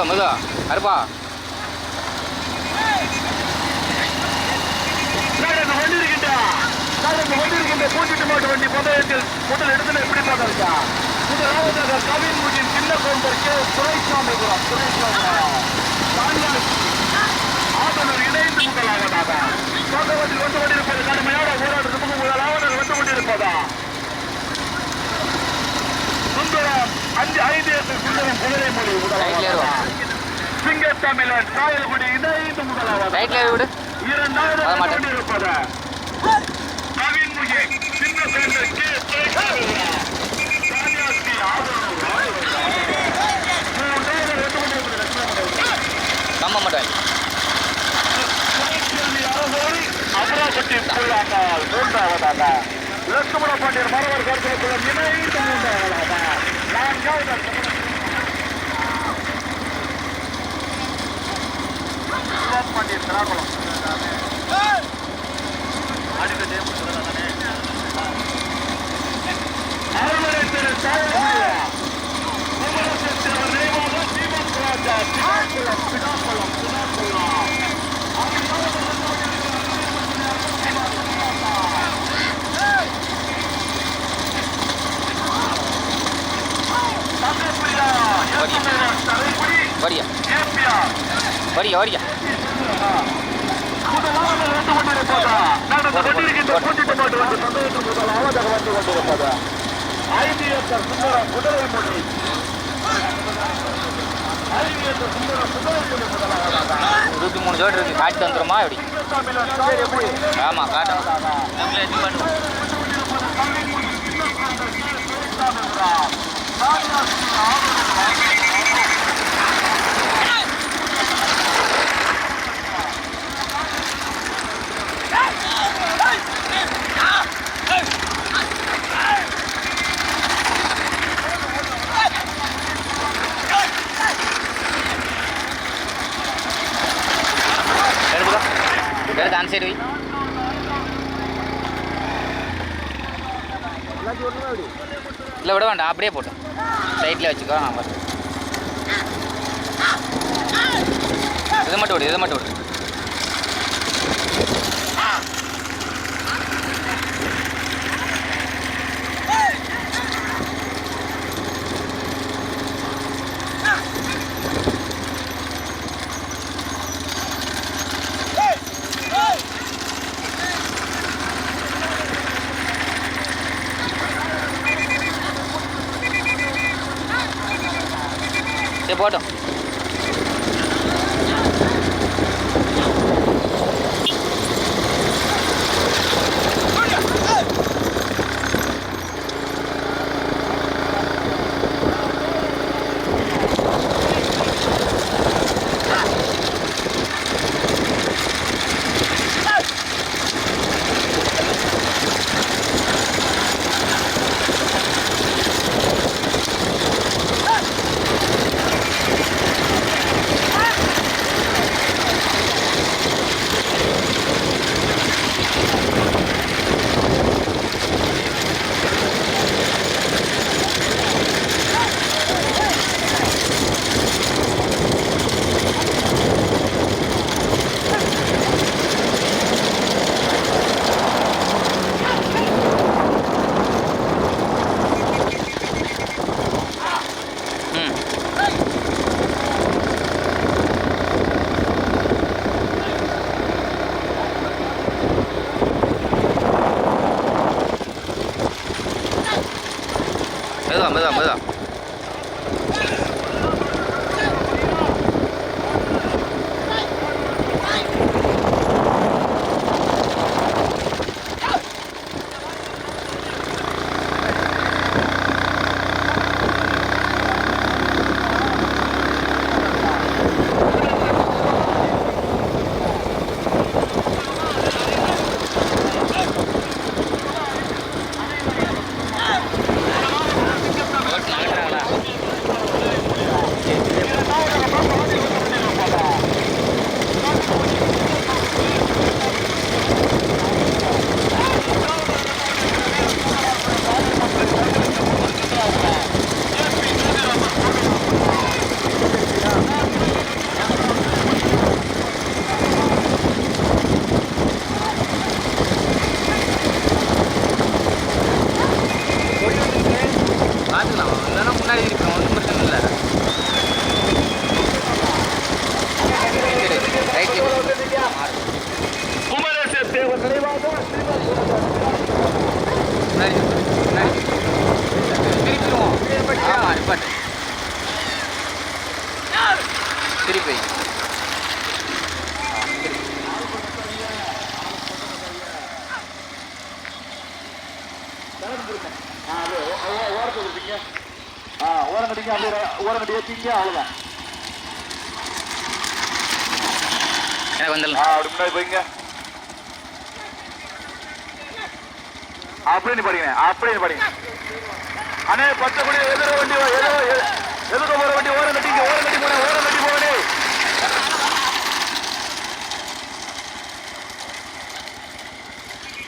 மெதுவா அருப்பா வண்டி இருக்கின்ற பூச்சிட்டு மாட்டு வண்டி பந்தயத்தில் முதல் இடத்துல எப்படி பார்க்கறா முதலாவதாக கவின்முடியின் சின்ன கவுண்டருக்கு துறைசாமிபுரம் ஆதனர் இணைந்து முதலாவதாக பந்தயத்தில் வந்து கொண்டிருப்பது கடுமையான போராட்டத்துக்கு முதலாவதாக வந்து கொண்டிருப்பதா சுந்தரம் 5 சுந்தரம் குதிரை மொழி முதலாவதாக சிங்கத்தமிழன் காயல்குடி இணைந்து முதலாவதாக இரண்டாவது வந்து கொண்டிருப்பதா கம்ப மாட்டேன் அமராவதி மூன்றாவதாக லட்சுமண பாண்டியர் மரவர் கருத்தில் இணைந்து மூன்றாவதாக நான்காவது பாண்டியர் திராகுளம் அடுத்த வரியா வரியா வரியா இருபத்தி 3 ஜோடி இருக்கு காட்டி தந்துருமா எப்படி ஆமா காட்டணும் அந்த சைடு இல்லை விட வேண்டாம் அப்படியே போட்டோம் சைட்லேயே வச்சுக்கோ இதை மட்டும் விடு இதை மட்டும் விடு போட்டோம் திருப்பி ஓரத்தை கொடுத்தீங்க. ஓரம் கட்டிங்க, அப்படியே ஓரம் கட்டி ஏற்றிங்க, அவ்வளோதான். எனக்கு வந்துடலாம். அப்படி முன்னாடி போய்ங்க. அப்படியே நீ படிங்க, அப்படியே நீ படிங்க. அண்ணே பச்சை கொடி எதிர வண்டி எதுக்கு போற வண்டி ஓரம் கட்டிங்க, ஓரம் கட்டி போனேன், ஓரம் கட்டி போனே.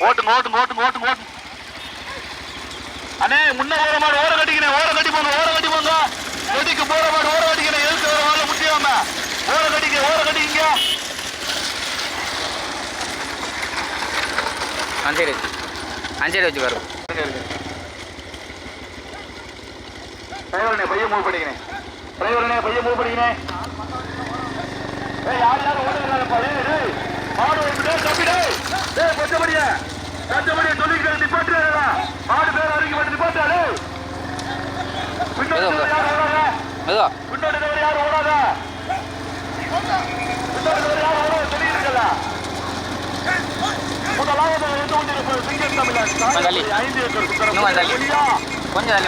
ஓட்டுங்க ஓட்டுங்க ஓட்டுங்க ஓட்டுங்க ஓட்டுங்க. அண்ணே முன்ன ஓர மாடு ஓரம் கட்டிக்கிறேன், ஓரம் கட்டி போங்க, ஓரம் கட்டி போங்க. நொடிக்கு போற மாடு ஓரம் கட்டிக்கிறேன், எதுக்கு ஒரு வாழ முடியாம ஓரம் கட்டிக்க, ஓரம் கட்டிக்கிங்க. அஞ்சேரி வச்சு வரும். டிரைவரனே பையன் மூவ் பண்ணிக்கிறேன், டிரைவரனே பையன் மூவ் பண்ணிக்கிறேன். யார் யாரும் ஓடுறாங்கப்பா, மாடு ஓடிட்டு தப்பிடு. பச்சைப்படியா பச்சைப்படியா சொல்லிக்கிறேன், நிப்பாட்டுறா. மாடு பேர் அறிக்கை பண்ணி நிப்பாட்டாரு. பின்னோடு யார் ஓடாத, பின்னோடு யார் ஓடாத, பின்னோடு யார் ஓடாத சொல்லிட்டு இருக்கல. முதலாவது வந்து கொண்டிருப்பது சிங்கம் தமிழன் 5 ஏக்கர் கொஞ்சம்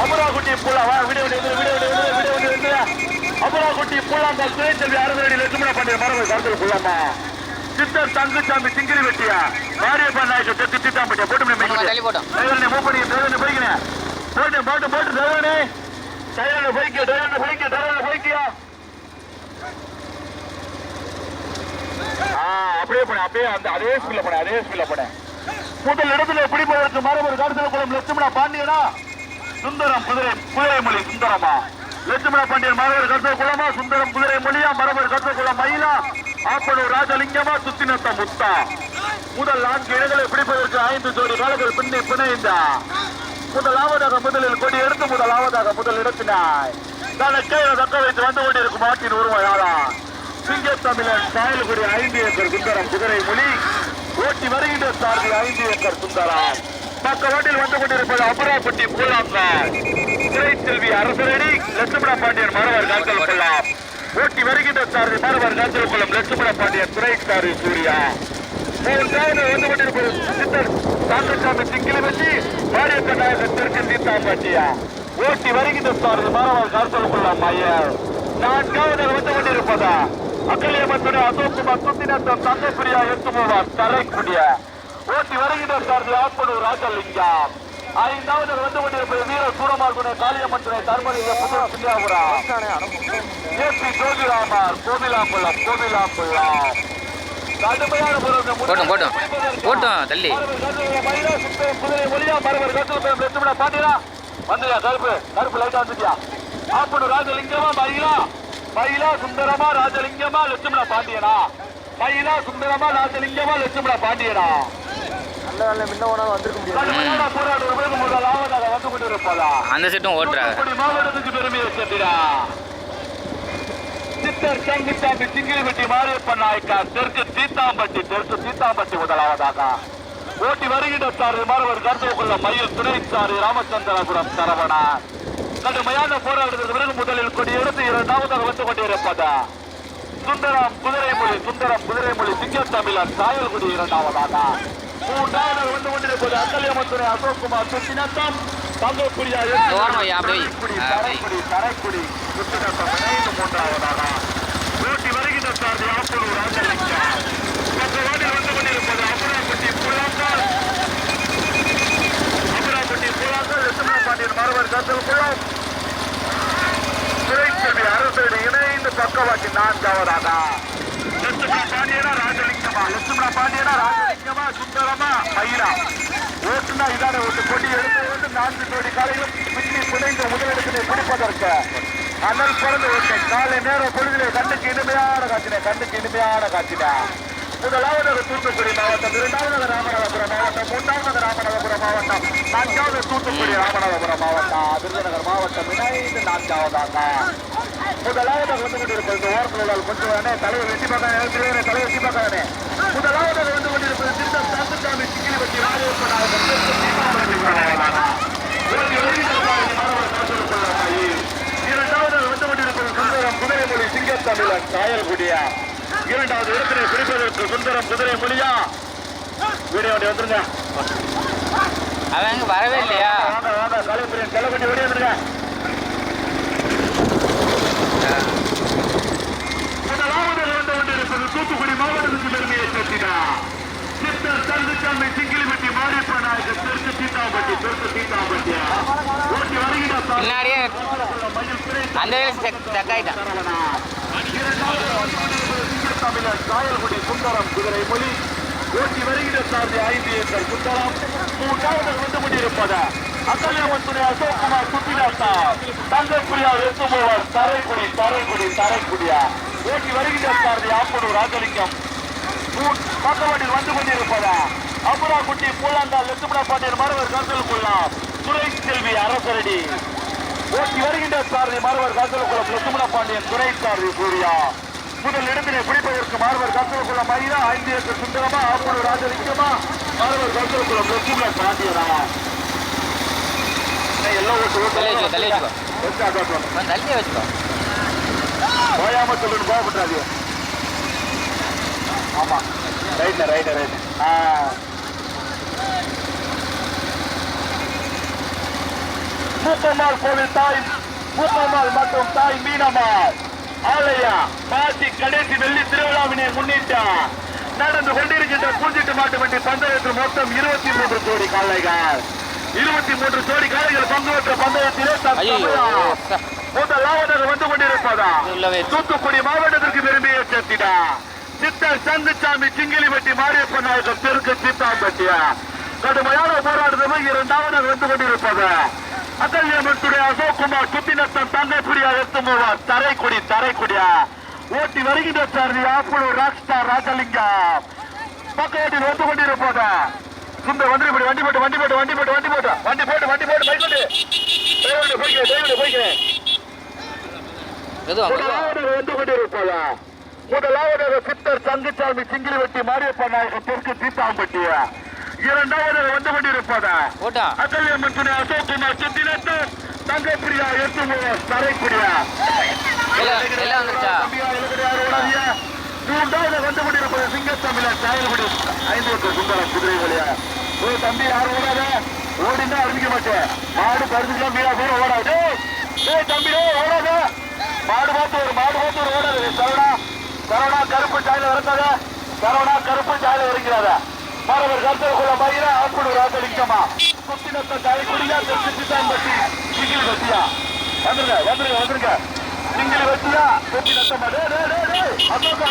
அமராக்குட்டி புல்லா விட அமராக்குட்டி புல்லாங்க துணைச்செல்வி அரசடி லட்சுமண பண்டிகை மரபு கருத்தில் புல்லாமா சித்தர் தங்குச்சாமி சிங்கிரி வெட்டியா மாரியப்பா நாயக்கு தெற்கு சித்தாம்பட்டியா போட்டு மூவ் பண்ணி போய்க்கிறேன். போட்டு போட்டு போட்டு டிரைவரனே டயர்ல போய்க்கியா. அப்படியே போனேன், அப்படியே அதே ஸ்பீட்ல போனேன், அதே ஸ்பீட்ல போனேன். முதல் இடத்துல பிடிப்பதற்கு மரபு கருத்தில் குளம் லட்சுமண பாண்டியனா சுந்தரம் குதிரைமொழி சுந்தரமா லட்சுமண பாண்டியன் மரபர் கருத்தில் குளமா சுந்தரம் குதிரைமொழியா மரபர் கருத்தில் குளம் மயிலா ஆப்பனூர் ராஜலிங்கமா சுத்தினத்த முத்தா. முதல் 4 இடங்களை பிடிப்பதற்கு 5 ஜோடி காலங்கள் பின்னி பிணைந்தா. முதலாவதாக முதலில் கொடி எடுத்து முதலாவதாக முதல் இடத்தினாய் தனக்கே தக்க வைத்து வந்து கொண்டிருக்கும் ஆட்டின் உருவம் சிங்கத்தமிழன் சாயல்குடி 5 ஏக்கர் சுந்தரம் குதிரைமொழி ஓட்டி வருகின்ற சார்பில் 5 ஏக்கர் சுந்தரம். பக்கவாட்டில் வந்து கொண்டிருப்பது அமராப்பட்டி பூலாங்கால் துணைச்செல்வி அரசரடி லட்சுமண பாண்டியன் மரவர் காத்தல் கொள்ளலாம். ஓட்டி வருகின்ற சார்பில் மரவர் காத்தல் கொள்ளும் லட்சுமண பாண்டியன் துணைச்சாரி சூர்யா. 3வது வந்து கொண்டிருப்பது சித்தர் தாங்கசாமி சிங்கிலி வச்சு மாரியப்ப நாயகர் தெற்கு சீத்தாம்பாட்டியா. ஓட்டி வருகின்ற சார்பில் மரவர் காத்தல் கொள்ளலாம் ஐயர். 4வது வந்து கொண்டிருப்பதா அக்கலியம்மத்துடைய அசோக்குமார் சுத்தினத்தம் தங்கப்பிரியா எத்துமுவார் தரைக்குடிய. ஓட்டி வருகின்ற சார்பில் ஆப்பனூர் ராஜலிங்கம். 5வது வந்து கொண்டிருப்பது வீர சூரமார்குனை காளியம்மத்துறை தர்மலிங்க புதூர் சிங்காபுரம் ஏபி ஜோதிராமர் கோவிலாம்புள்ளம் கடுமையான போட்டோம் தள்ளி குதிரை மொழியா மரபர் கருத்து லட்சுமண பாண்டியா வந்துயா கருப்பு லைட்டா வந்துட்டியா. ஆப்பனூர் ராஜலிங்கமா மயிலா சுந்தரமா ராஜலிங்கமா லட்சுமண பாண்டியனா மயிலா சுந்தரமா ராஜலிங்கமா லட்சுமண பாண்டியனா. அந்த செட்டும் ஓட்டுறாங்க. மாவட்டத்துக்கு பெருமையை சேர்த்திடா. சித்தர் தங்குச்சாமி சிங்கிரிப்பட்டி மாரியப்ப நாயக்கார் தெற்கு சீத்தாம்பட்டி முதலாவதாக ஓட்டி வருகின்ற சாரு மரவர் கருத்துக்குள்ள மயில் துணைச்சாரி ராமச்சந்திரபுரம் சரவணா. கடுமையான போராட்டத்திற்கு பிறகு முதலில் கொடி எடுத்து 2வது வந்து கொண்டிருப்பதா சுந்தரம் குதிரைமொழி சிங்கத்தமிழன் சாயல்குடி 2வதாக. 3வது வந்து கொண்டிருப்பது அக்கலியம்மத்துறை அசோக்குமார் சுத்தினத்தம் தங்கக்குடியா தரைக்குடி சுத்தினத்தம் 3வதாக. ஓட்டி வருகின்ற சார்பு ஆப்பனூர் ராஜலிங்கம். பக்கவாட்டில் வந்து கொண்டிருப்பது அமராப்பட்டி புல்லாங்கால் லட்சுமண பாண்டியன் மரவர் கருத்தில் குளம் துணைச்செல்வி அரசோடு இணைந்து பக்கவாட்டில் 4வதாக. லட்சுமண பாண்டியனா ராஜலிங்கமா சுந்தரமா மயிலா. ஓட்டுனா இதான ஒரு கொடி எடுத்து 4 ஜோடி காலையும் பின்னி பிணைந்து முதலிடத்தினை பிடிப்பதற்கு அனல் பறந்து ஓட்டை காலை நேரம் பொழுதிலே கண்ணுக்கு இனிமையான காட்சினா. முதலாவதாக தூத்துக்குடி மாவட்டம், 2வது ராமநாதபுரம் மாவட்டம், 3வது ராமநாதபுரம் மாவட்டம், 4வது தூத்துக்குடி ராமநாதபுரம் மாவட்டம், விருதுநகர் மாவட்டம் இணைந்து 4வதாக. முதலாவதாக வந்து கொண்டிருப்பது ஓரத்தில் கொஞ்சம் தலைவர் வெட்டி பார்க்கானே முதலாவதாக வந்து கொண்டிருப்பது திருத்தம் தங்குச்சாமி சிங்கிலிப்பட்டி மாரியப்ப நாயகர் தெற்கு சீத்தாம்பட்டி முதலாவதாக. 2வது வந்து கொண்டிருப்பது சுந்தரம் குதிரைமொழி சிங்கத்தமிழன் காயல்குடியா இரண்டாவது இடத்தினை பிடிப்பதற்கு சுந்தரம் குதிரை மொழியா வீடியோ வண்டி வந்துருங்க. அவன் அங்கே வரவே இல்லையா? வாங்க வாங்க கலைப்பிரியன் கலைப்பட்டி வெளியே வந்துருங்க. முதலாவது இழந்து கொண்டிருப்பது தூத்துக்குடி மாவட்டத்துக்கு பெருமையை சேர்த்தினா சித்தர் தங்குச்சாமி சிங்கிலிப்பட்டி மாரியப்ப நாயகர் தெற்கு தீட்டாம்பட்டி ஓட்டி வருகிற பின்னாடியே அந்த வேலை தக்காயிட்டான். சிங்கத்தமிழர் காயல்குடி சுந்தரம் குதிரை மொழி ஓட்டி வருகிற சார்ந்த 5 ஏக்கர் சுந்தரம் மூன்றாவது வந்து கொண்டிருப்பது அக்கல்யாமன் துணை அசோக்குமார் சுத்தினாத்தா தங்கப்பிரியா எத்துமோவர் தரைக்குடியா ஓட்டி வருகிற சார்ந்த ஆப்பனூர் ராஜலிங்கம் பக்கவாட்டில் வந்து கொண்டிருப்பதா அபுராக்குட்டி பூலாந்தால் லட்சுமண பாண்டியன் மரவர் காசலுக்குள்ளாம் துறை செல்வி அரசரடி ஓட்டி வருகின்ற சாரதி மரவர் காசலுக்குளம் லட்சுமண பாண்டியன் துறை சாரதி சூர்யா முதல் இடத்தினை பிடிப்பதற்கு மாணவர் காசலுக்குளம் ஐயா 5 ஏக்கர் சுந்தரமா ஆப்பனூர் ராஜலிங்கமா மாணவர் காசலுக்குளம் லட்சுமண பாண்டியனா எல்லாம் தள்ளி வச்சுக்கோ. ஓயாம சொல்லு கோபப்பட்டாது. ஆமா ரைட் மூப்பம்மாள் கோவில் தாய் மூப்பம்மாள் மற்றும் தாய் மீனம்மாள் ஆலயா பாட்டி கடைசி வெள்ளி திருவிழாவினை முன்னிட்டு நடந்து கொண்டிருக்கின்ற பூஞ்சிட்டு மாட்டு வண்டி பந்தயத்தில் மொத்தம் 23 ஜோடி காளைகள் 23 ஜோடி காளைகள் பங்கு பெற்ற பந்தயத்திலே முதலாவதாக வந்து கொண்டிருப்பதா தூத்துக்குடி மாவட்டத்திற்கு பெருமையை சேர்த்திடா சித்தர் சங்குச்சாமி சிங்கிலிப்பட்டி மாரியப்ப நாயகர் தெற்கு சீத்தாம்பட்டியா கடுமையான போராட்டத்தில் இரண்டாவதாக வந்து கொண்டிருப்பது அக்கல்யாமத்துடைய அசோக்குமார் சுத்தினத்தன் தங்கைப்புடியா எத்துமோவார் தரைக்குடியா ஓட்டி வருகின்ற சாரதி ஆப்பனூர் ராக்ஸ்டார் ராஜலிங்கம் பக்கவாட்டில் வந்து கொண்டிருப்பது சுந்த வந்து வண்டி போட்டு போய்க்கிறேன் வந்து கொண்டிருப்பதா முதலாவதாக சித்தர் சங்குச்சாமி சிங்கிலிவட்டி மாரியப்ப நாயகர் தெற்கு சீத்தாம்பட்டியா இரண்டாவதாக வந்து கொண்டிருப்பதா அக்கல்யாமன் துணை அசோக்குமார் சுத்தினத்தன் தங்கப்பிரியா எத்துமோவார் தரைக்குடியா மூன்றாவது வந்து கொண்டிருப்பது சிங்கத்தமிழர் காயல்குடி 5 ஏக்கர் சுந்தரம் குதிரை வழியா தம்பி யாரும் ஓடாத ஓடினா அறிவிக்க மாட்டேன் மாடு பறிச்சுக்கலாம் மீனா கூட ஓடாது தம்பி ஓடாத மாடு பார்த்து ஒரு ஓடாது சரவணா கருப்பு சாயில இறக்காத இறங்கிறாத மாணவர் கருத்தருக்குள்ள மயிர ஆப்பனூர் ராஜலிங்கமா சுத்தினத்த காயக்குடியா தெற்குத்தாம்பட்டி சிங்கிலி வச்சியா வந்துருங்க சிங்கிலி வச்சியா சுத்தினத்தமா அசோக்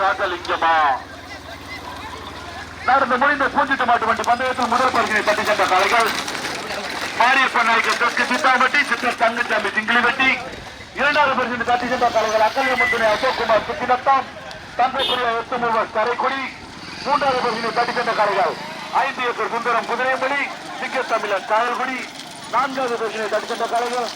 ராஜலிங்கமா நடந்து முடிந்த பூஞ்சிட்டு மாட்டு வண்டி பந்தயத்தில் முதல் பரிசினை தட்டி சென்ற காளைகள் மாரியப்ப நாயகர் தெற்கு சீத்தாம்பட்டி சித்தர் தங்கச்சாமி சிங்கிலிவட்டி இரண்டாவது பரிசினை தட்டி சென்ற காளைகள் அக்கல்யாமத்துணை அசோக்குமார் சுத்தினத்தான் தங்கக்குரிய எத்துமூவர் தரைக்குடி மூன்றாவது பரிசினை தட்டி சென்ற காளைகள் 5 ஏக்கர் சுந்தரம் குதிரைமொழி சிங்கத்தமிழன் காயல்குடி நான்காவது பரிசினை தட்டி சென்ற காளைகள்